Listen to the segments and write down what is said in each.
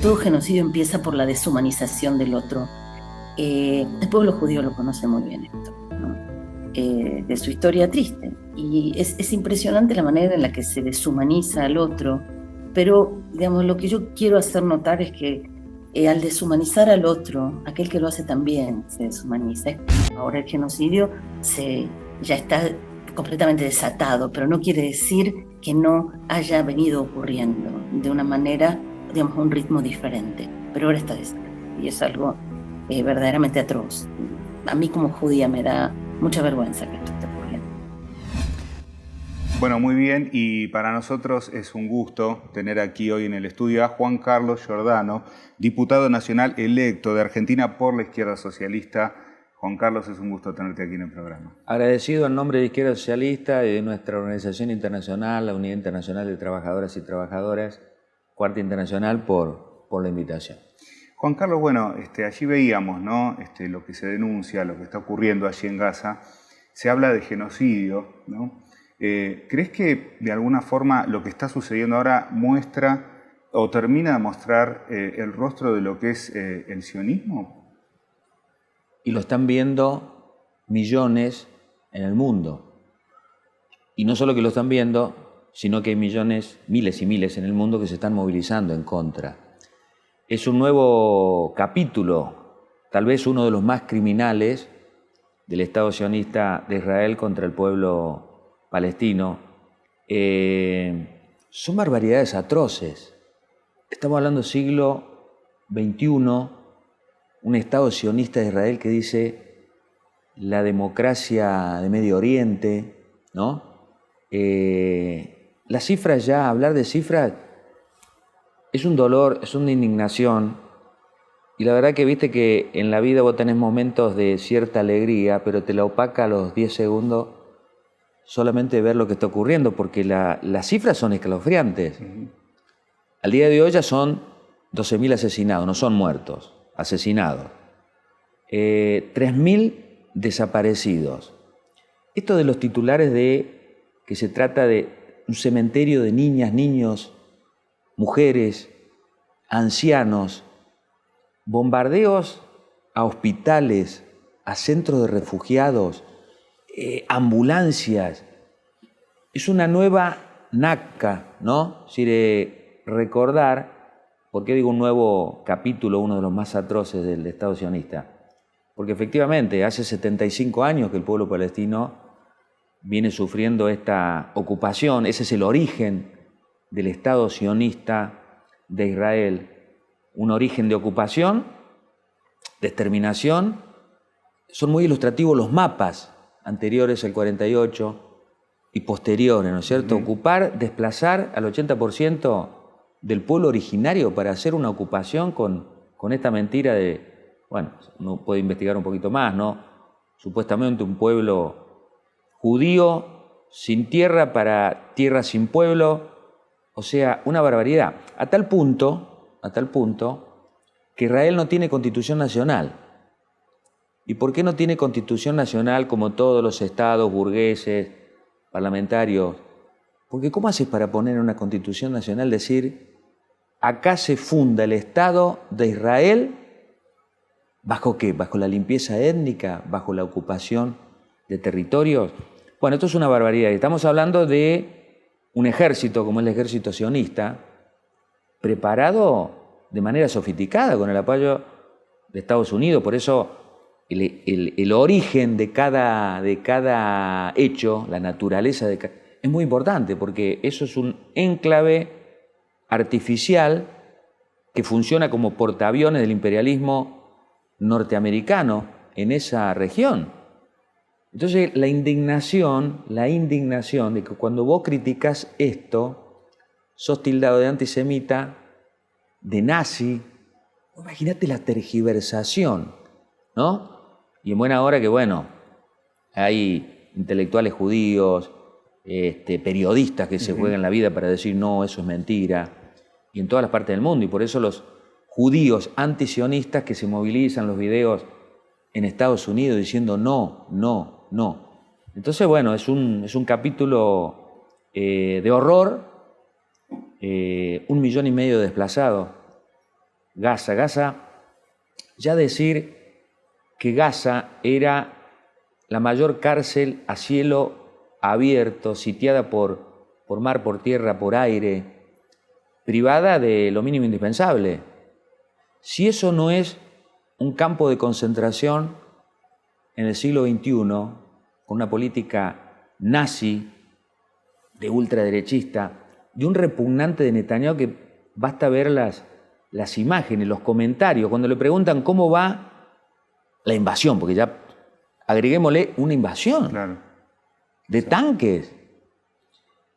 Todo genocidio empieza por la deshumanización del otro. El pueblo judío lo conoce muy bien esto, ¿no? De su historia triste. Y es impresionante la manera en la que se deshumaniza al otro, pero digamos, lo que yo quiero hacer notar es que al deshumanizar al otro, aquel que lo hace también se deshumaniza. Ahora el genocidio ya está completamente desatado, pero no quiere decir que no haya venido ocurriendo de una manera, digamos, a un ritmo diferente, pero ahora está desatado y es algo verdaderamente atroz. A mí como judía me da mucha vergüenza que esto esté ocurriendo. Bueno, muy bien, y para nosotros es un gusto tener aquí hoy en el estudio a Juan Carlos Giordano, diputado nacional electo de Argentina por la Izquierda Socialista. Juan Carlos, es un gusto tenerte aquí en el programa. Agradecido en nombre de Izquierda Socialista y de nuestra organización internacional, la Unidad Internacional de Trabajadoras y Trabajadoras, Cuarta Internacional, por la invitación. Juan Carlos, bueno, allí veíamos, ¿no? Lo que se denuncia, lo que está ocurriendo allí en Gaza. Se habla de genocidio, ¿no? ¿Crees que de alguna forma lo que está sucediendo ahora muestra o termina de mostrar el rostro de lo que es el sionismo? Y lo están viendo millones en el mundo. Y no solo que lo están viendo, sino que hay millones, miles y miles en el mundo que se están movilizando en contra. Es un nuevo capítulo, tal vez uno de los más criminales del Estado sionista de Israel contra el pueblo palestino. Son barbaridades atroces. Estamos hablando del siglo XXI, un Estado sionista de Israel que dice la democracia de Medio Oriente, ¿no? Las cifras ya, hablar de cifras es un dolor, es una indignación. Y la verdad que viste que en la vida vos tenés momentos de cierta alegría, pero te la opaca a los 10 segundos solamente ver lo que está ocurriendo, porque las cifras son escalofriantes. Al día de hoy ya son 12.000 asesinados, no son muertos, asesinados. 3.000 desaparecidos. Esto de los titulares de que se trata de un cementerio de niñas, niños, mujeres, ancianos, bombardeos a hospitales, a centros de refugiados, ambulancias. Es una nueva Nakba, ¿no? Es decir, recordar, ¿por qué digo un nuevo capítulo, uno de los más atroces del Estado sionista? Porque efectivamente hace 75 años que el pueblo palestino viene sufriendo esta ocupación. Ese es el origen del Estado sionista de Israel. Un origen de ocupación, de exterminación. Son muy ilustrativos los mapas anteriores al 48 y posteriores, ¿no es cierto? Ocupar, desplazar al 80% del pueblo originario para hacer una ocupación con esta mentira de, bueno, uno puede investigar un poquito más, ¿no? Supuestamente un pueblo judío sin tierra para tierra sin pueblo, o sea, una barbaridad. A tal punto que Israel no tiene constitución nacional. ¿Y por qué no tiene constitución nacional como todos los estados burgueses, parlamentarios? Porque ¿cómo haces para poner en una constitución nacional decir acá se funda el Estado de Israel? ¿Bajo qué? ¿Bajo la limpieza étnica? ¿Bajo la ocupación de territorios? Bueno, esto es una barbaridad. Estamos hablando de un ejército como el ejército sionista, preparado de manera sofisticada con el apoyo de Estados Unidos. Por eso el origen de cada hecho, la naturaleza es muy importante, porque eso es un enclave artificial que funciona como portaaviones del imperialismo norteamericano en esa región. Entonces la indignación de que cuando vos criticás esto, sos tildado de antisemita, de nazi. Imagínate la tergiversación, ¿no? Y en buena hora que, bueno, hay intelectuales judíos, periodistas que se juegan la vida para decir no, eso es mentira, y en todas las partes del mundo. Y por eso los judíos antisionistas que se movilizan, los videos en Estados Unidos diciendo no, no, no. Entonces, bueno, es un capítulo de horror, 1,5 millones de desplazados. Gaza. Gaza, ya decir que Gaza era la mayor cárcel a cielo abierto, sitiada por mar, por tierra, por aire, privada de lo mínimo indispensable. Si eso no es un campo de concentración en el siglo XXI, con una política nazi, de ultraderechista, de un repugnante de Netanyahu que basta ver las imágenes, los comentarios, cuando le preguntan cómo va la invasión, porque ya agreguémosle una invasión de tanques.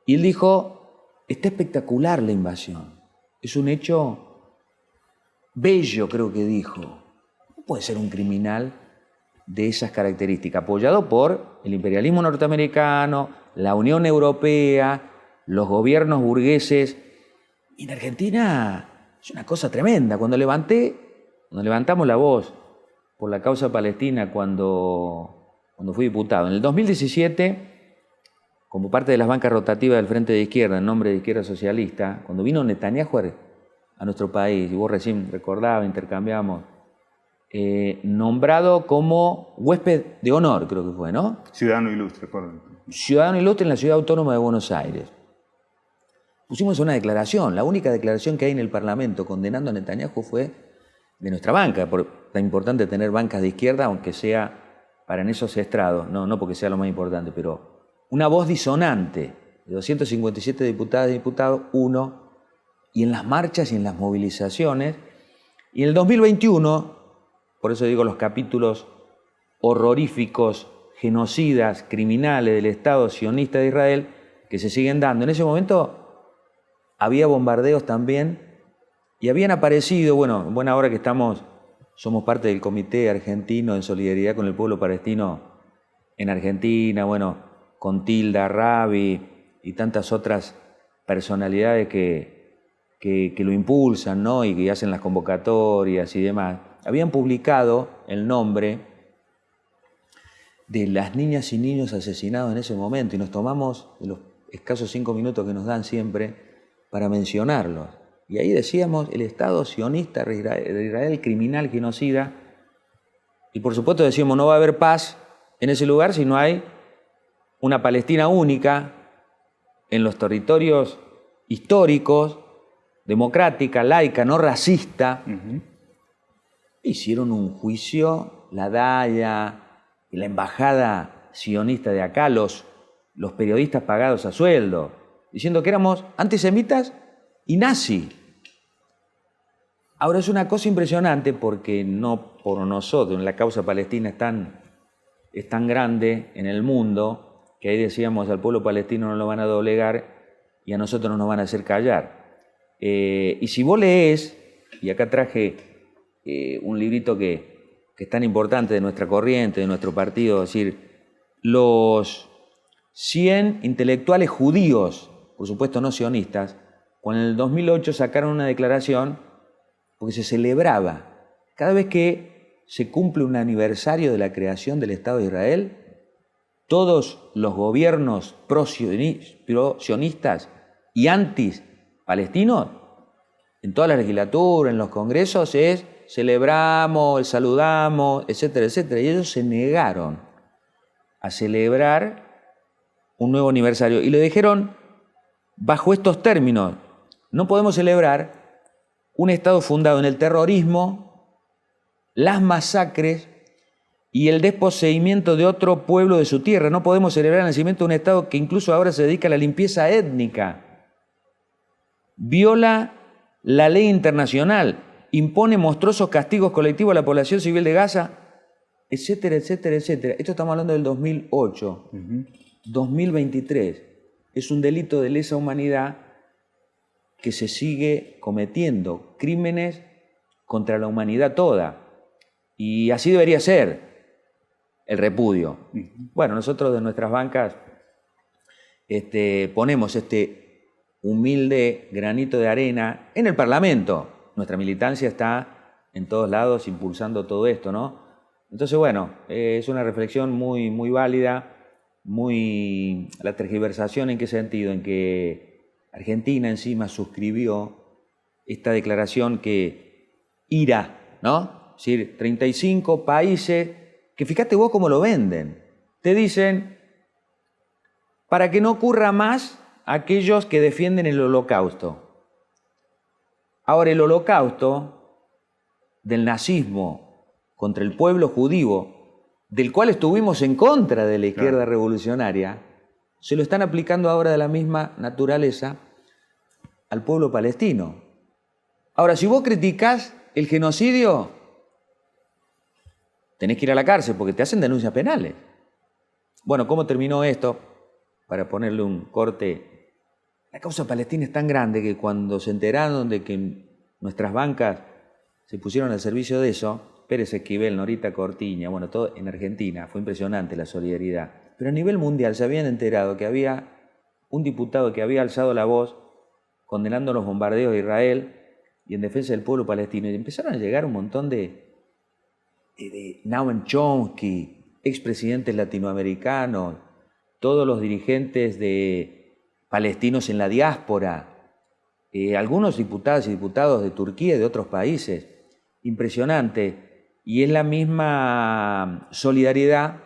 Y él dijo, está espectacular la invasión, es un hecho bello, creo que dijo. No puede ser un criminal de esas características, apoyado por el imperialismo norteamericano, la Unión Europea, los gobiernos burgueses. Y en Argentina es una cosa tremenda. Cuando levantamos la voz por la causa palestina, cuando fui diputado, en el 2017, como parte de las bancas rotativas del Frente de Izquierda, en nombre de Izquierda Socialista, cuando vino Netanyahu a nuestro país, y vos recién recordabas, intercambiamos, nombrado como huésped de honor, creo que fue, ¿no? Ciudadano ilustre, perdón. Ciudadano ilustre en la Ciudad Autónoma de Buenos Aires. Pusimos una declaración, la única declaración que hay en el Parlamento condenando a Netanyahu fue de nuestra banca, por tan importante tener bancas de izquierda, aunque sea para en esos estrados, no porque sea lo más importante, pero una voz disonante de 257 diputadas y diputados, uno, y en las marchas y en las movilizaciones. Y en el 2021, por eso digo los capítulos horroríficos, genocidas, criminales del Estado sionista de Israel, que se siguen dando. En ese momento había bombardeos también y habían aparecido, bueno, en buena hora que somos parte del Comité Argentino en solidaridad con el pueblo palestino en Argentina, bueno, con Tilda Rabi y tantas otras personalidades que lo impulsan, ¿no? Y que hacen las convocatorias y demás. Habían publicado el nombre de las niñas y niños asesinados en ese momento y nos tomamos los escasos 5 minutos que nos dan siempre para mencionarlos. Y ahí decíamos el Estado sionista de Israel, criminal, genocida. Y por supuesto decíamos, no va a haber paz en ese lugar si no hay una Palestina única en los territorios históricos, democrática, laica, no racista. Hicieron un juicio, la DAIA y la embajada sionista de acá, los periodistas pagados a sueldo, diciendo que éramos antisemitas y nazis. Ahora es una cosa impresionante porque no por nosotros, la causa palestina es tan grande en el mundo que ahí decíamos al pueblo palestino no lo van a doblegar y a nosotros no nos van a hacer callar. Y si vos lees, y acá traje un librito que es tan importante de nuestra corriente, de nuestro partido, es decir, los 100 intelectuales judíos, por supuesto no sionistas, cuando en el 2008 sacaron una declaración porque se celebraba, cada vez que se cumple un aniversario de la creación del Estado de Israel, todos los gobiernos pro-sionistas y anti-palestinos, en toda la legislatura, en los congresos, celebramos, saludamos, etcétera, etcétera. Y ellos se negaron a celebrar un nuevo aniversario. Y le dijeron, bajo estos términos, no podemos celebrar un Estado fundado en el terrorismo, las masacres y el desposeimiento de otro pueblo de su tierra. No podemos celebrar el nacimiento de un Estado que incluso ahora se dedica a la limpieza étnica. Viola la ley internacional, impone monstruosos castigos colectivos a la población civil de Gaza, etcétera, etcétera, etcétera. Esto estamos hablando del 2008. 2023. Es un delito de lesa humanidad que se sigue cometiendo, crímenes contra la humanidad toda. Y así debería ser el repudio. Bueno, nosotros de nuestras bancas ponemos este humilde granito de arena en el Parlamento. Nuestra militancia está en todos lados impulsando todo esto, ¿no? Entonces, bueno, es una reflexión muy, muy válida, la tergiversación, ¿en qué sentido? En que Argentina encima suscribió esta declaración que IRA, ¿no? Es decir, 35 países que fíjate vos cómo lo venden. Te dicen, para que no ocurra más aquellos que defienden el holocausto. Ahora, el holocausto del nazismo contra el pueblo judío, del cual estuvimos en contra de la izquierda revolucionaria, se lo están aplicando ahora de la misma naturaleza al pueblo palestino. Ahora, si vos criticás el genocidio, tenés que ir a la cárcel porque te hacen denuncias penales. Bueno, ¿cómo terminó esto? Para ponerle un corte, la causa palestina es tan grande que cuando se enteraron de que nuestras bancas se pusieron al servicio de eso, Pérez Esquivel, Norita Cortiña, bueno, todo en Argentina, fue impresionante la solidaridad. Pero a nivel mundial se habían enterado que había un diputado que había alzado la voz condenando los bombardeos de Israel y en defensa del pueblo palestino. Y empezaron a llegar un montón de Noam Chomsky, expresidentes latinoamericanos, todos los dirigentes de palestinos en la diáspora, algunos diputadas y diputados de Turquía y de otros países. Impresionante. Y es la misma solidaridad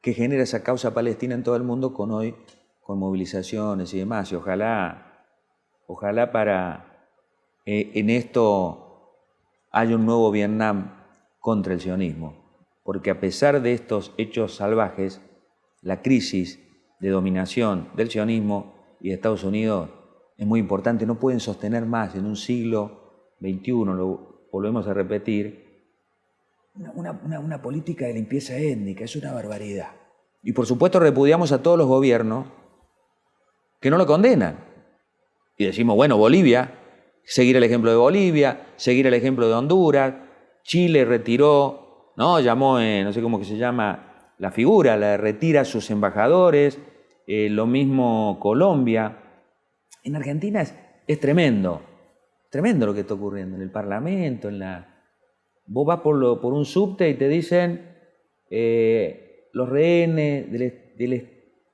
que genera esa causa palestina en todo el mundo con movilizaciones y demás. Y ojalá para en esto haya un nuevo Vietnam contra el sionismo. Porque a pesar de estos hechos salvajes, la crisis de dominación del sionismo y de Estados Unidos es muy importante. No pueden sostener más en un siglo XXI, lo volvemos a repetir, una política de limpieza étnica. Es una barbaridad. Y por supuesto repudiamos a todos los gobiernos que no lo condenan. Y decimos, bueno, Bolivia, seguir el ejemplo de Bolivia, seguir el ejemplo de Honduras, Chile retiró, ¿no? Llamó, no sé cómo que se llama la figura, la retira a sus embajadores, lo mismo Colombia. En Argentina es tremendo lo que está ocurriendo en el Parlamento, vos vas por un subte y te dicen los rehenes del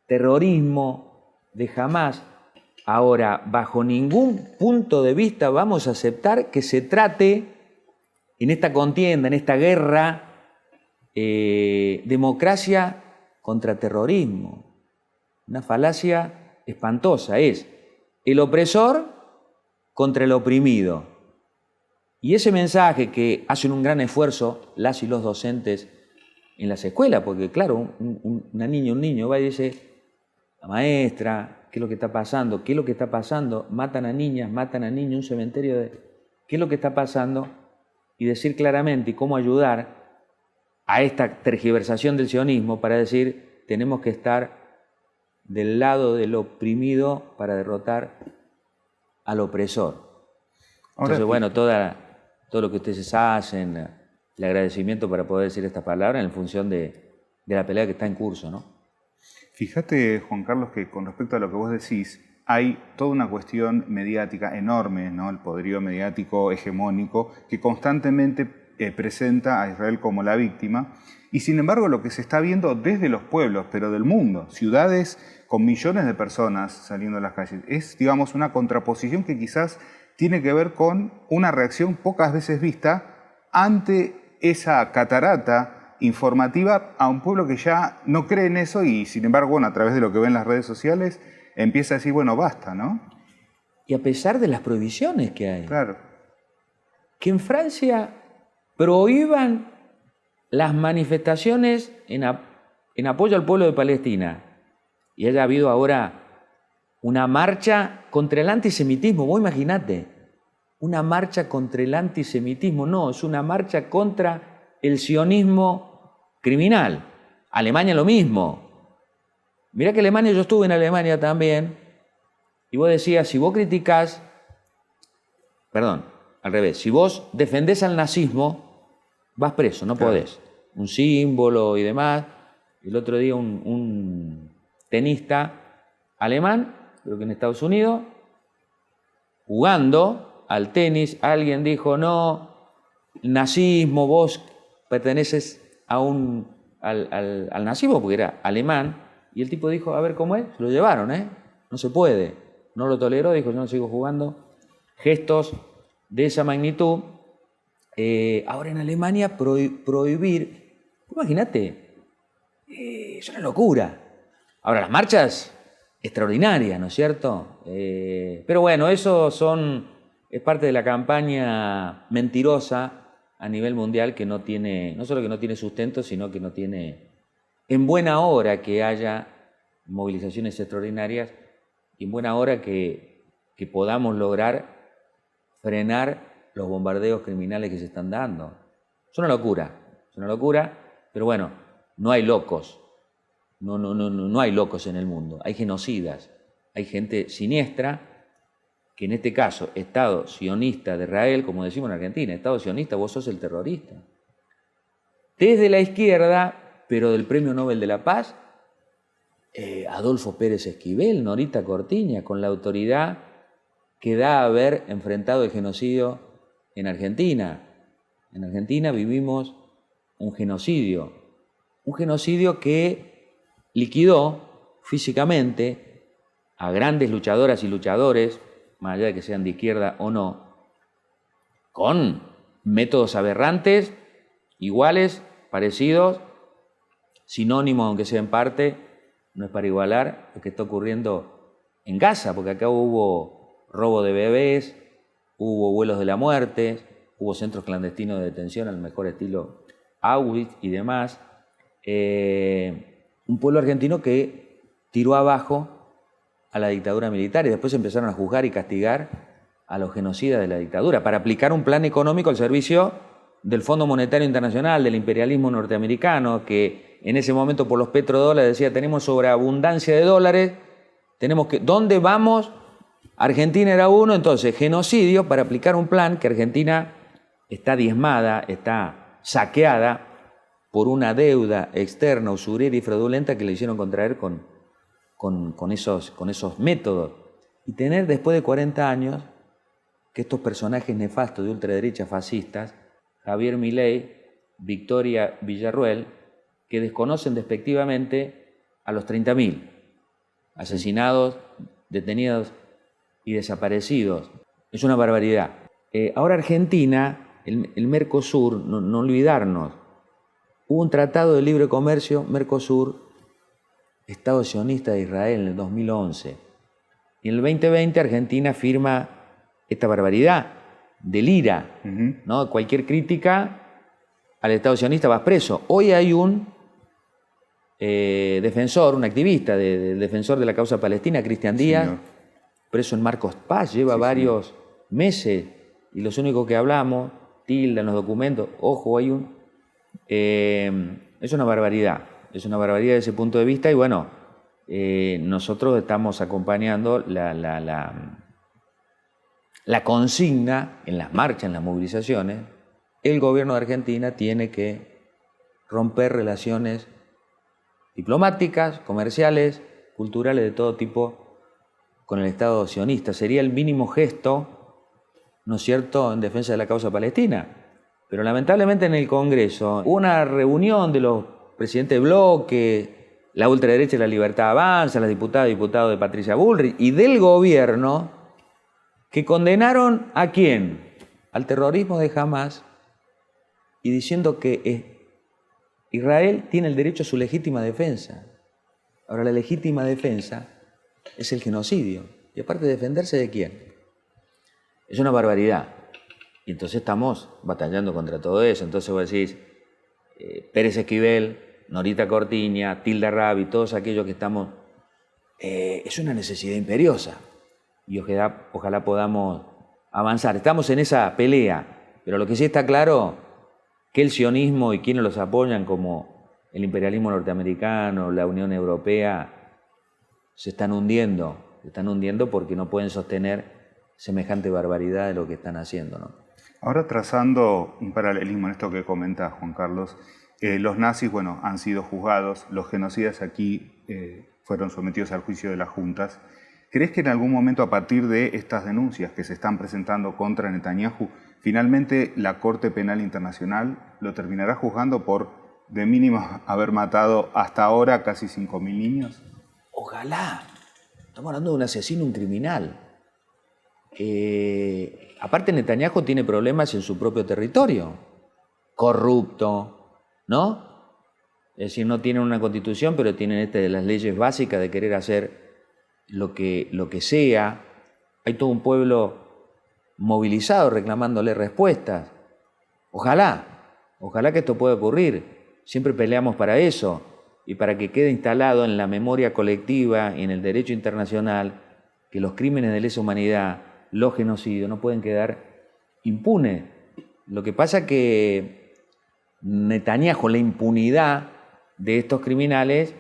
terrorismo de Hamás. Ahora, bajo ningún punto de vista vamos a aceptar que se trate en esta contienda, en esta guerra, democracia contra terrorismo. Una falacia espantosa. Es el opresor contra el oprimido. Y ese mensaje que hacen un gran esfuerzo las y los docentes en las escuelas, porque claro, una niña, un niño va y dice, la maestra, ¿qué es lo que está pasando? ¿Qué es lo que está pasando? Matan a niñas, matan a niños, un cementerio de... ¿Qué es lo que está pasando? Y decir claramente cómo ayudar a esta tergiversación del sionismo para decir, tenemos que estar del lado del oprimido para derrotar al opresor. Entonces, bueno, todo lo que ustedes hacen, el agradecimiento para poder decir estas palabras en función de la pelea que está en curso, ¿no? Fíjate, Juan Carlos, que con respecto a lo que vos decís, hay toda una cuestión mediática enorme, ¿no? El poderío mediático hegemónico que constantemente presenta a Israel como la víctima. Y sin embargo, lo que se está viendo desde los pueblos, pero del mundo, ciudades con millones de personas saliendo a las calles, es, digamos, una contraposición que quizás tiene que ver con una reacción pocas veces vista ante esa catarata informativa a un pueblo que ya no cree en eso y, sin embargo, bueno, a través de lo que ve en las redes sociales, empieza a decir, bueno, basta, ¿no? Y a pesar de las prohibiciones que hay. Claro. Que en Francia prohíban las manifestaciones en apoyo al pueblo de Palestina. Y haya habido ahora una marcha contra el antisemitismo. Vos imaginate, una marcha contra el antisemitismo. No, es una marcha contra el sionismo criminal. Alemania lo mismo. Mirá que Alemania, yo estuve en Alemania también, y vos decías, si vos criticás, perdón, al revés, si vos defendés al nazismo, vas preso, no podés. Un símbolo y demás. El otro día un tenista alemán, creo que en Estados Unidos, jugando al tenis, alguien dijo, no, nazismo, vos perteneces al nazismo, porque era alemán, y el tipo dijo, a ver cómo es, se lo llevaron, no se puede, no lo toleró, dijo, yo no sigo jugando. Gestos de esa magnitud Ahora en Alemania prohibir, imagínate, es una locura. Ahora las marchas, extraordinarias, ¿no es cierto? Pero bueno, eso es parte de la campaña mentirosa a nivel mundial que no solo que no tiene sustento, sino que no tiene, en buena hora que haya movilizaciones extraordinarias y en buena hora que podamos lograr frenar los bombardeos criminales que se están dando. Es una locura, pero bueno, no hay locos, no hay locos en el mundo, hay genocidas, hay gente siniestra, que en este caso, Estado sionista de Israel, como decimos en Argentina, Estado sionista, vos sos el terrorista. Desde la izquierda, pero del Premio Nobel de la Paz, Adolfo Pérez Esquivel, Norita Cortiña, con la autoridad que da a haber enfrentado el genocidio en Argentina. En Argentina vivimos un genocidio que liquidó físicamente a grandes luchadoras y luchadores, más allá de que sean de izquierda o no, con métodos aberrantes, iguales, parecidos, sinónimos, aunque sea en parte, no es para igualar lo que está ocurriendo en Gaza, porque acá hubo robo de bebés, hubo vuelos de la muerte, hubo centros clandestinos de detención al mejor estilo Auschwitz y demás. Un pueblo argentino que tiró abajo a la dictadura militar y después empezaron a juzgar y castigar a los genocidas de la dictadura para aplicar un plan económico al servicio del Fondo Monetario Internacional, del imperialismo norteamericano, que en ese momento por los petrodólares decía tenemos sobreabundancia de dólares, ¿dónde vamos? Argentina era uno, entonces genocidio para aplicar un plan que Argentina está diezmada, está saqueada por una deuda externa, usurera y fraudulenta que le hicieron contraer con esos métodos. Y tener después de 40 años que estos personajes nefastos de ultraderecha fascistas, Javier Milei, Victoria Villarruel, que desconocen despectivamente a los 30.000 asesinados, detenidos y desaparecidos. Es una barbaridad. Ahora Argentina, el Mercosur, no olvidarnos, hubo un tratado de libre comercio, Mercosur, Estado sionista de Israel en el 2011. Y en el 2020 Argentina firma esta barbaridad del IRA, ¿no? Cualquier crítica al Estado sionista vas preso. Hoy hay un defensor, un activista del defensor de la causa palestina, Cristian Díaz, señor, preso en Marcos Paz, lleva varios meses, y los únicos que hablamos, tildan los documentos, ojo, hay un... es una barbaridad desde ese punto de vista, y bueno, nosotros estamos acompañando la consigna en las marchas, en las movilizaciones. El gobierno de Argentina tiene que romper relaciones diplomáticas, comerciales, culturales de todo tipo con el Estado sionista. Sería el mínimo gesto, ¿no es cierto?, en defensa de la causa palestina. Pero lamentablemente en el Congreso hubo una reunión de los presidentes de bloque, la ultraderecha y la Libertad Avanza, las diputadas y diputados de Patricia Bullrich y del gobierno, que condenaron ¿a quién? Al terrorismo de Hamás, y diciendo que Israel tiene el derecho a su legítima defensa. Ahora, la legítima defensa es el genocidio. Y aparte, ¿defenderse de quién? Es una barbaridad. Y entonces estamos batallando contra todo eso. Entonces vos decís, Pérez Esquivel, Norita Cortiña, Tilda Rabi, todos aquellos que estamos... es una necesidad imperiosa. Y ojalá podamos avanzar. Estamos en esa pelea. Pero lo que sí está claro, que el sionismo y quienes los apoyan, como el imperialismo norteamericano, la Unión Europea, se están hundiendo porque no pueden sostener semejante barbaridad de lo que están haciendo, ¿no? Ahora, trazando un paralelismo en esto que comenta Juan Carlos, los nazis, bueno, han sido juzgados, los genocidas aquí fueron sometidos al juicio de las juntas. ¿Crees que en algún momento, a partir de estas denuncias que se están presentando contra Netanyahu, finalmente la Corte Penal Internacional lo terminará juzgando por, de mínimo, haber matado hasta ahora casi 5.000 niños? Ojalá. Estamos hablando de un asesino, un criminal. aparte Netanyahu tiene problemas en su propio territorio, corrupto, ¿no? Es decir, no tienen una constitución, pero tienen de las leyes básicas de querer hacer lo que sea. Hay todo un pueblo movilizado reclamándole respuestas. Ojalá que esto pueda ocurrir. Siempre peleamos para eso y para que quede instalado en la memoria colectiva y en el derecho internacional que los crímenes de lesa humanidad, los genocidios, no pueden quedar impunes. Lo que pasa es que Netanyahu, la impunidad de estos criminales,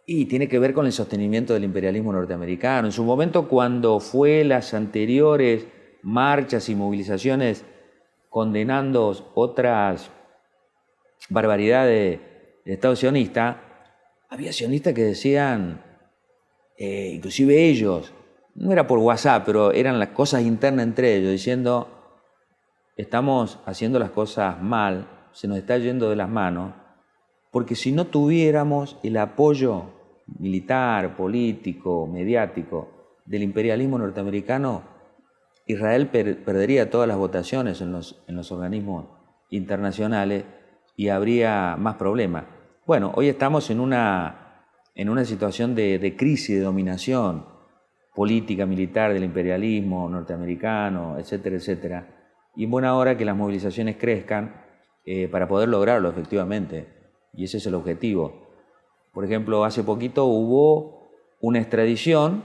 y tiene que ver con el sostenimiento del imperialismo norteamericano. En su momento, cuando fue las anteriores marchas y movilizaciones condenando otras barbaridades del Estado sionista, había sionistas que decían, inclusive ellos, no era por WhatsApp, pero eran las cosas internas entre ellos, diciendo, estamos haciendo las cosas mal, se nos está yendo de las manos, porque si no tuviéramos el apoyo militar, político, mediático del imperialismo norteamericano, Israel perdería todas las votaciones en los organismos internacionales y habría más problemas. Bueno, hoy estamos en una situación de crisis, de dominación política, militar del imperialismo norteamericano, etcétera, etcétera. Y en buena hora que las movilizaciones crezcan para poder lograrlo efectivamente. Y ese es el objetivo. Por ejemplo, hace poquito hubo una extradición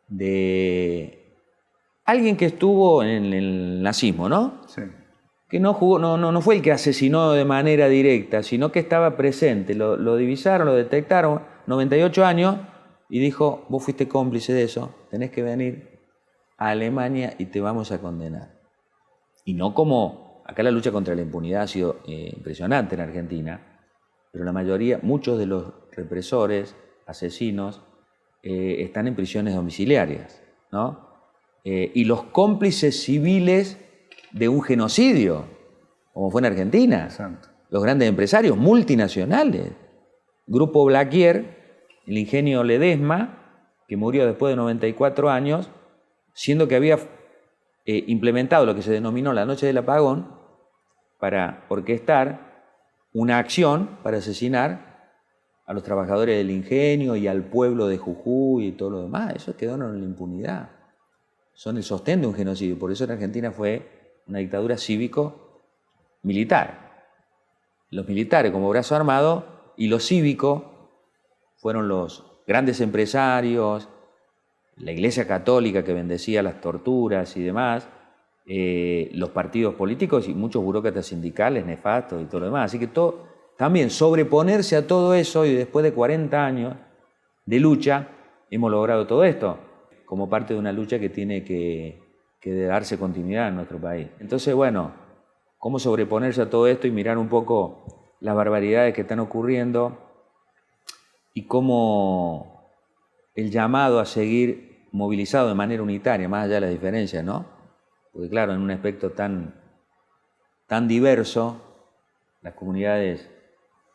de alguien que estuvo en el nazismo, ¿no? Sí. Que no fue el que asesinó de manera directa, sino que estaba presente. Lo divisaron, lo detectaron, 98 años, y dijo, vos fuiste cómplice de eso, tenés que venir a Alemania y te vamos a condenar. Y no como, acá la lucha contra la impunidad ha sido impresionante en Argentina, pero la mayoría, muchos de los represores, asesinos, están en prisiones domiciliarias, ¿no? Y los cómplices civiles de un genocidio, como fue en Argentina. Exacto. Los grandes empresarios multinacionales. Grupo Blaquier, el ingenio Ledesma, que murió después de 94 años, siendo que había implementado lo que se denominó la Noche del Apagón para orquestar una acción para asesinar a los trabajadores del ingenio y al pueblo de Jujuy y todo lo demás. Eso quedaron en la impunidad. Son el sostén de un genocidio. Por eso en Argentina fue una dictadura cívico-militar. Los militares como brazo armado y los cívicos fueron los grandes empresarios, la Iglesia Católica que bendecía las torturas y demás, los partidos políticos y muchos burócratas sindicales nefastos y todo lo demás. Así que también sobreponerse a todo eso, y después de 40 años de lucha hemos logrado todo esto como parte de una lucha que tiene que darse continuidad en nuestro país. Entonces, bueno, cómo sobreponerse a todo esto y mirar un poco las barbaridades que están ocurriendo y cómo el llamado a seguir movilizado de manera unitaria, más allá de las diferencias, ¿no? Porque claro, en un aspecto tan diverso, las comunidades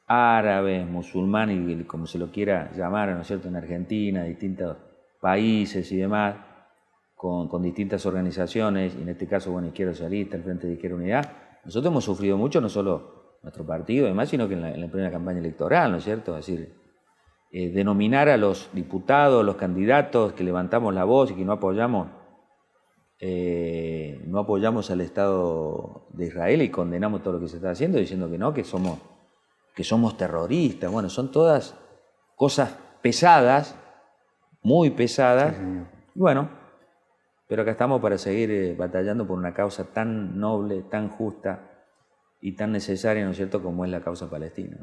árabes, musulmanes, y como se lo quiera llamar, ¿no es cierto?, en Argentina, distintos países y demás, con distintas organizaciones, y en este caso, bueno, Izquierda Socialista, el Frente de Izquierda Unidad, nosotros hemos sufrido mucho, no solo nuestro partido, además, sino que en la primera campaña electoral, ¿no es cierto? Es decir, denominar a los diputados, los candidatos que levantamos la voz y que no apoyamos al Estado de Israel y condenamos todo lo que se está haciendo, diciendo que no, que somos terroristas. Bueno, son todas cosas pesadas, muy pesadas. Sí, señor. Bueno, pero acá estamos para seguir batallando por una causa tan noble, tan justa y tan necesaria, ¿no es cierto?, como es la causa palestina.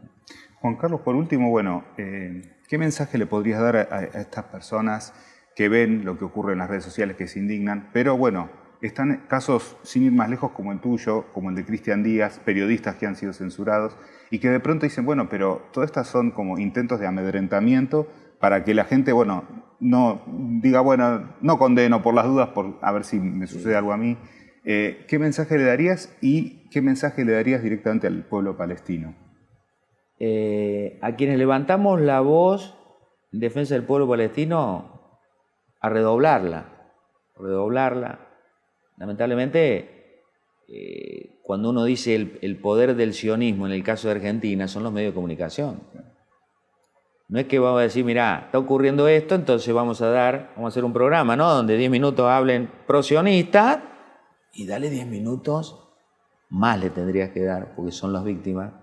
Juan Carlos, por último, bueno, ¿qué mensaje le podrías dar a estas personas que ven lo que ocurre en las redes sociales, que se indignan, pero bueno, están casos, sin ir más lejos, como el tuyo, como el de Cristian Díaz, periodistas que han sido censurados, y que de pronto dicen, bueno, pero todas estas son como intentos de amedrentamiento para que la gente, bueno, no diga, bueno, no condeno por las dudas, por a ver si me sucede algo a mí. ¿Qué mensaje le darías y qué mensaje le darías directamente al pueblo palestino? A quienes levantamos la voz en defensa del pueblo palestino, a redoblarla, redoblarla. Lamentablemente, cuando uno dice el poder del sionismo en el caso de Argentina, son los medios de comunicación. No es que vamos a decir, mirá, está ocurriendo esto, entonces vamos a hacer un programa, ¿no? Donde 10 minutos hablen pro-sionistas y dale 10 minutos más le tendrías que dar, porque son las víctimas,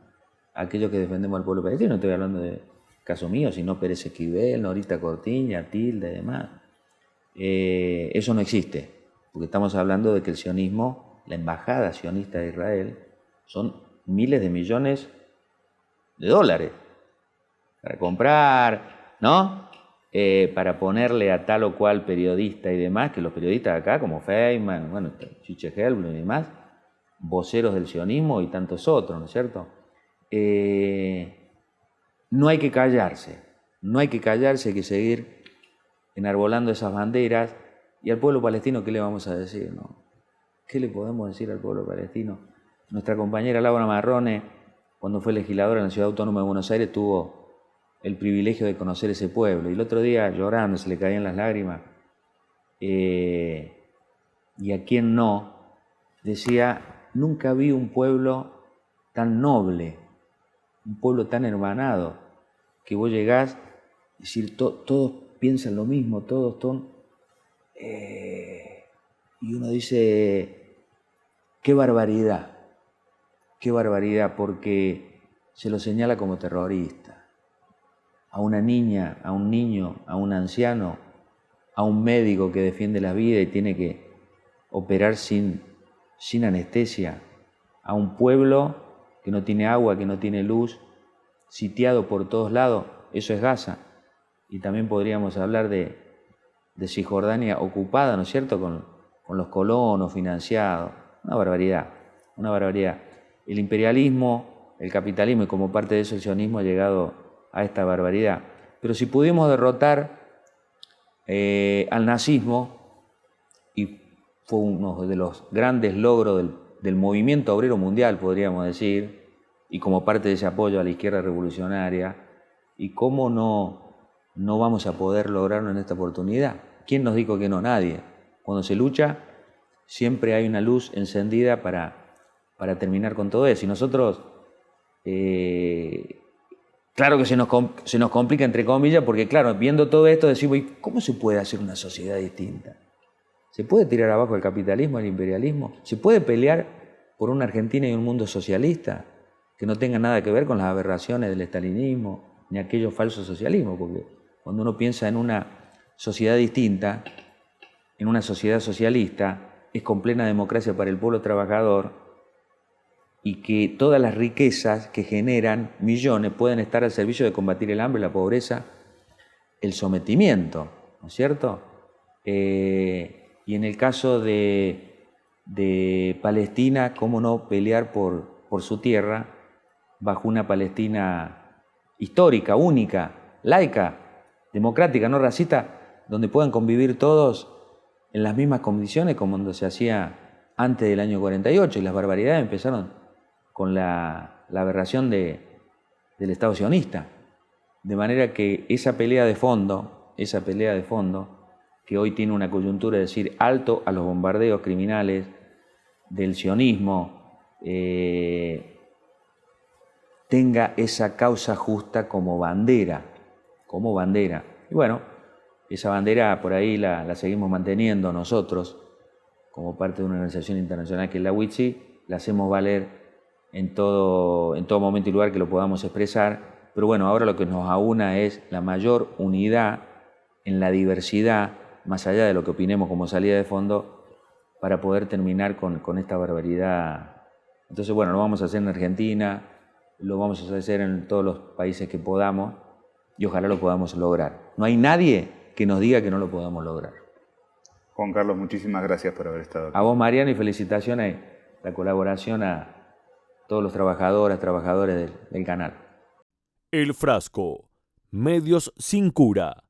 aquellos que defendemos al pueblo palestino. No estoy hablando de caso mío, sino Pérez Esquivel, Norita Cortiña, Tilde y demás. Eso no existe, porque estamos hablando de que el sionismo, la embajada sionista de Israel, son miles de millones de dólares para comprar, ¿no? Para ponerle a tal o cual periodista y demás, que los periodistas acá, como Feynman, bueno, Chiche Helblum y demás, voceros del sionismo y tantos otros, ¿no es cierto? No hay que callarse, hay que seguir enarbolando esas banderas. Y al pueblo palestino, ¿qué le vamos a decir, no? ¿Qué le podemos decir al pueblo palestino? Nuestra compañera Laura Marrone, cuando fue legisladora en la Ciudad Autónoma de Buenos Aires, tuvo el privilegio de conocer ese pueblo. Y el otro día, llorando, se le caían las lágrimas. Y a quien no, decía, nunca vi un pueblo tan noble, un pueblo tan hermanado, que vos llegás y decir, todos piensan lo mismo, todos son... y uno dice, qué barbaridad, porque se lo señala como terrorista. A una niña, a un niño, a un anciano, a un médico que defiende la vida y tiene que operar sin anestesia, a un pueblo que no tiene agua, que no tiene luz, sitiado por todos lados. Eso es Gaza. Y también podríamos hablar de Cisjordania ocupada, ¿no es cierto?, con los colonos financiados. Una barbaridad. El imperialismo, el capitalismo y como parte de eso el sionismo ha llegado a esta barbaridad. Pero si pudimos derrotar al nazismo, y fue uno de los grandes logros del movimiento obrero mundial, podríamos decir, y como parte de ese apoyo a la izquierda revolucionaria, y cómo no vamos a poder lograrlo en esta oportunidad. ¿Quién nos dijo que no? Nadie. Cuando se lucha, siempre hay una luz encendida para terminar con todo eso. Y nosotros, claro que se nos complica, entre comillas, porque claro, viendo todo esto decimos, ¿cómo se puede hacer una sociedad distinta? ¿Se puede tirar abajo el capitalismo, el imperialismo? ¿Se puede pelear por una Argentina y un mundo socialista que no tenga nada que ver con las aberraciones del estalinismo ni aquellos falsos socialismos? Porque cuando uno piensa en una sociedad distinta, en una sociedad socialista, es con plena democracia para el pueblo trabajador y que todas las riquezas que generan millones pueden estar al servicio de combatir el hambre, la pobreza, el sometimiento, ¿no es cierto? Y en el caso de Palestina, ¿cómo no pelear por su tierra bajo una Palestina histórica, única, laica, democrática, no racista, donde puedan convivir todos en las mismas condiciones como se hacía antes del año 48? Y las barbaridades empezaron con la aberración del Estado sionista. De manera que esa pelea de fondo, que hoy tiene una coyuntura de decir alto a los bombardeos criminales del sionismo, tenga esa causa justa como bandera. Y bueno, esa bandera por ahí la seguimos manteniendo nosotros, como parte de una organización internacional que es la WITSI, la hacemos valer en todo momento y lugar que lo podamos expresar. Pero bueno, ahora lo que nos aúna es la mayor unidad en la diversidad, más allá de lo que opinemos como salida de fondo, para poder terminar con esta barbaridad. Entonces, bueno, lo vamos a hacer en Argentina, lo vamos a hacer en todos los países que podamos y ojalá lo podamos lograr. No hay nadie que nos diga que no lo podamos lograr. Juan Carlos, muchísimas gracias por haber estado aquí. A vos, Mariano, y felicitaciones, la colaboración a todos los trabajadores del canal. El Frasco, Medios sin Cura.